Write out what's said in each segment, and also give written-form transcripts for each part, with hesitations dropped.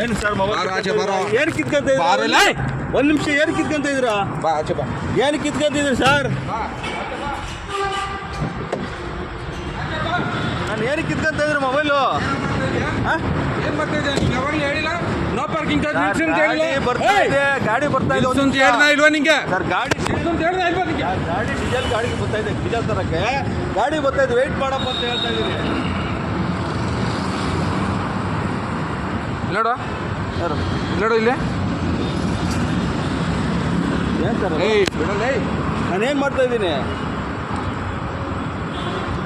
ಏನು ಸರ್ ಏನು ಕಿತ್ಕೊಂತ ಇದ್ದೀರಾ? ಒಂದು ನಿಮಿಷ ಏನು ಕಿತ್ಕೊಂತ ಇದ್ದೀರಾ? ಏನು ಕಿತ್ಕೊಂತಿದ್ದೀರಿ ಸರ್? ನಾನು ಏನು ಕಿತ್ಕೊಂತ ಇದ್ದೀರಿ ಮೊಬೈಲು? ಏನು ಬರ್ತಾ ಇದೆ? ಯಾವಾಗಲೂ ಹೇಳಿಲ್ಲ ನೋ ಪಾರ್ಕಿಂಗ್ ಬರ್ತಾ ಇದೆ, ಗಾಡಿ ಬರ್ತಾ ಇದೆ ಅಂತ ಹೇಳ್ದ ಇಲ್ವಾ ನಿಂಗೆ? ಸರ್ ಗಾಡಿ ಅಂತ ಹೇಳ್ದ ಇಲ್ವಾ ನಿಂಗೆ? ಗಾಡಿ ಗಾಡಿಗೆ ಬರ್ತಾ ಇದೆ, ಡೀಸೆಲ್ ತರಕ್ಕೆ ಗಾಡಿ ಬರ್ತಾ ಇದೆ, ವೆಯ್ಟ್ ಮಾಡಪ್ಪ ಅಂತ ಹೇಳ್ತಾ ಇದ್ದೀನಿ. ನೋಡು ಸರ್ ನೋಡು ಇಲ್ಲಿ ಏನು ಸರ್ ಬಿಡಲ್ಲ. ನಾನೇನು ಮಾಡ್ತಾ ಇದ್ದೀನಿ?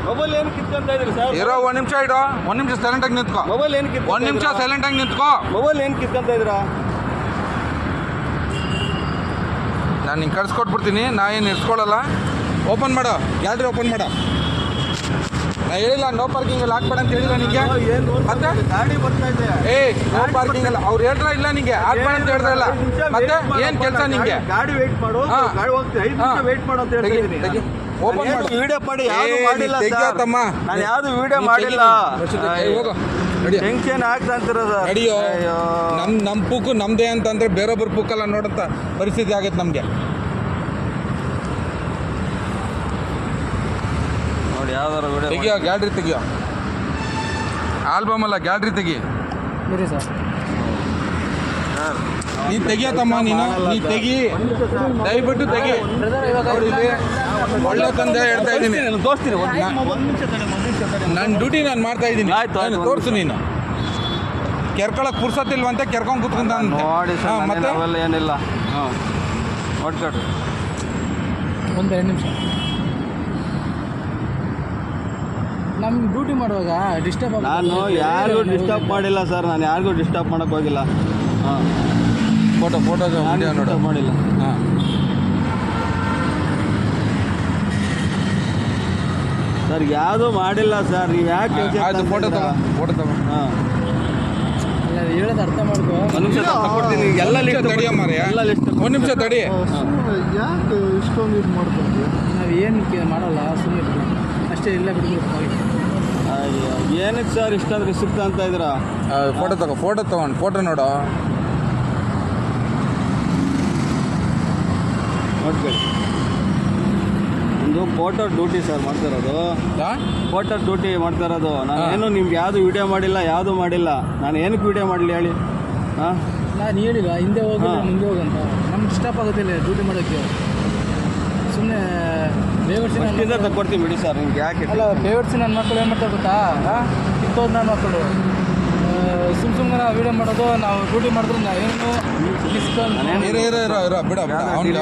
ಮೊಬೈಲ್ ಏನು ಕಿತ್ಕೊಂತ ಇದ್ದೀರಿ ಸರ್? ಇರೋ ಒಂದು ನಿಮಿಷ ಇಡು, ಒಂದು ನಿಮಿಷ ಸೈಲೆಂಟಾಗಿ ನಿಂತ್ಕೋ. ಮೊಬೈಲ್ ಏನು ಒಂದು ನಿಮಿಷ ಸೈಲೆಂಟಾಗಿ ನಿಂತ್ಕೋ. ಮೊಬೈಲ್ ಏನು ಕಿತ್ಕೊಂತ ಇದ್ದೀರಾ? ನಾನು ನಿಂಗೆ ಕಳ್ಸ್ಕೊಟ್ಬಿಡ್ತೀನಿ, ನಾ ಏನು ಇರ್ಸ್ಕೊಳ್ಳಲ್ಲ. ಓಪನ್ ಮಾಡು, ಗ್ಯಾಲರಿ ಓಪನ್ ಮಾಡು. ನಾ ಹೇಳಿಲ್ಲ ನೋ ಪಾರ್ಕಿಂಗ್ ಅಲ್ಲಿ ಹಾಕ್ಬೇಡ ಅಂತ ಹೇಳಿಲ್ಲ ನಿಂಗೆ. ಮತ್ತೆ ಗಾಡಿ ಬರ್ತಾ ಇದೆ, ನೋ ಪಾರ್ಕಿಂಗ್ ಅಲ್ಲ ಅವ್ರು ಹೇಳ್ರ ಇಲ್ಲ ನಿಂಗೆ ಹಾಕ್ಬೇಡ ಅಂತ ಹೇಳ್ತಾ ಇಲ್ಲ. ಮತ್ತೆ ಏನು ಕೆಲಸ ನಿಂಗೆ? ಗಾಡಿ ವೆಯ್ಟ್ ಮಾಡು, ಗಾಡಿ ಹೋಗ್ತೀವಿ 5 ನಿಮಿಷ ವೆಯ್ಟ್ ಮಾಡು ಅಂತ ಹೇಳ್ತಾ ಇದ್ದೀನಿ. ಓಪನ್ ಮಾಡು. ವಿಡಿಯೋ ಮಾಡಿ ಯಾವುದು ಮಾಡಿಲ್ಲ ಸರ್. ತಮ್ಮ ನಾನು ಯಾವುದು ವಿಡಿಯೋ ಮಾಡಿಲ್ಲ. ಹೋಗು ನಡಿ. ಟೆನ್ಷನ್ ಆಗ್ತಾ ಅಂತೀರ ಸರ್. ನಡಿಯೋ. ನಮ್ಮ ಪೂಕು ನಮ್ದೇ ಅಂತಂದ್ರೆ ಬೇರೊಬ್ಬರು ಪೂಕಲ್ಲ ನೋಡಂತ ಪರಿಸ್ಥಿತಿ ಆಗೈತೆ ನಮಗೆ. ನೋಡಿ ಯಾವ್ದಾರು ವಿಡಿಯೋ ತೆಗಿಯೋ, ಗ್ಯಾಲ್ರಿ ತೆಗಿಯೋ. ಆಲ್ಬಮ್ ಅಲ್ಲ, ಗ್ಯಾಲ್ರಿ ತೆಗಿ. ಸರ್. ನೀನು ತೆಗಿಯತ್ತಮ್ಮ, ನೀನು ತೆಗಿ, ದಯವಿಟ್ಟು ತೆಗಿ. ನೋಡಿ ಇಲ್ಲಿ ಒಳ್ಳೆ ತಂದೆ ಹೇಳ್ತಾ ಇದ್ದೀನಿ. ತೋರಿಸ್ತೀನಿ, ನನ್ನ ಡ್ಯೂಟಿ ನಾನು ಮಾಡ್ತಾ ಇದ್ದೀನಿ. ಆಯ್ತು. ತೋರಿಸು. ನೀನು ಕೆರ್ಕೊಳಕ್ಕೆ ಪುರ್ಸತ್ತಿಲ್ವಂತೆ ಕೆರ್ಕೊಂಡು ಕೂತ್ಕೊಂಡ ನೋಡಿ ಸರ್. ಮತ್ತೆ ಅವೆಲ್ಲ ಏನಿಲ್ಲ. ಹಾಂ ನೋಡ್ಕೊಡ್ರಿ. ಒಂದು 2 ನಿಮಿಷ ನಮ್ಗೆ ಡ್ಯೂಟಿ ಮಾಡುವಾಗ ಡಿಸ್ಟರ್ಬ್ ನಾನು ಯಾರಿಗೂ ಡಿಸ್ಟರ್ಬ್ ಮಾಡಿಲ್ಲ ಸರ್. ನಾನು ಯಾರಿಗೂ ಡಿಸ್ಟರ್ಬ್ ಮಾಡೋಕ್ಕೆ ಹೋಗಿಲ್ಲ. ಹಾಂ ಫೋಟೋ ವಿಡಿಯೋ ನೋಡು. ಮಾಡಿಲ್ಲ. ಹಾಂ ಸರ್ ಯಾವುದೂ ಮಾಡಿಲ್ಲ ಸರ್. ನೀವು ಯಾಕೆ ಆಯ್ತು, ಫೋಟೋ ತಗೋ. ಹಾಂ ಹೇಳೋದು ಅರ್ಥ ಮಾಡ್ಕೋ. ಒಂದು ನಿಮಿಷ ತಗೊಡ್ತೀನಿ. ಎಲ್ಲ ಲಿಸ್ಟ್ ತಡಿಯೋ ಮಾರಯ್ಯ, ಎಲ್ಲ ಲಿಸ್ಟ್ ಒಂದು ನಿಮಿಷ ತಡಿ. ಯಾಕೆ ಇಷ್ಟೊಂದು ಇದು ಮಾಡ್ಕೊಂಡ್ವಿ? ನಾವು ಏನು ಮಾಡಲ್ಲ, ಸುಮ್ಮನೆ ಅಷ್ಟೇ. ಇಲ್ಲ ಬಿಡ್ಬೇಕು. ಅಯ್ಯೋ ಏನಕ್ಕೆ ಸರ್ ಇಷ್ಟಾದ್ರೆ ಸಿಕ್ತ ಅಂತ ಇದ್ದೀರಾ? ಫೋಟೋ ತಗೊಂಡು ಫೋಟೋ ನೋಡು. ನೋಡ್ಕೊಳ್ಳಿ, ಒಂದು ಫೋಟೋ ಡ್ಯೂಟಿ ಸರ್ ಮಾಡ್ತಿರೋದು. ಫೋಟೋ ಡ್ಯೂಟಿ ಮಾಡ್ತಾ ಇರೋದು. ನಾನೇನು ನಿಮ್ಗೆ ಯಾವುದು ವಿಡಿಯೋ ಮಾಡಿಲ್ಲ, ಯಾವುದು ಮಾಡಿಲ್ಲ. ನಾನು ಏನಕ್ಕೆ ವಿಡಿಯೋ ಮಾಡಲಿ ಹೇಳಿ? ಹಾಂ ನಾನು ಹೇಳಿಲ್ಲ ಹಿಂದೆ ಹೋಗಿ ಮುಂದೆ ಹೋಗಂತ. ನಮ್ಗೆ ಡಿಸ್ಟರ್ಬ್ ಆಗೋದಿಲ್ಲ ಡ್ಯೂಟಿ ಮಾಡೋಕ್ಕೆ. ಸುಮ್ಮನೆ ಬೇವರ್ಸಿಂದ ತಗೊಡ್ತೀನಿ ಬಿಡಿ ಸರ್. ನಿಮ್ಗೆ ಯಾಕೆ ಅಲ್ಲ, ಬೇವರ್ಸಿ ನನ್ನ ಮಕ್ಕಳು ಏನು ಮಾಡ್ತಾರೆ ಗೊತ್ತಾ? ಕಿತ್ತೋದು ನನ್ನ ಮಕ್ಕಳು ಸುಮ್ಮನೆ ವೀಡಿಯೋ ಮಾಡೋದು. ನಾವು ಡ್ಯೂಟಿ ಮಾಡಿದ್ರೆ ನಾವು ಏನು ಇರೋ ಬಿಡ ಅವ್ನಿಗೆ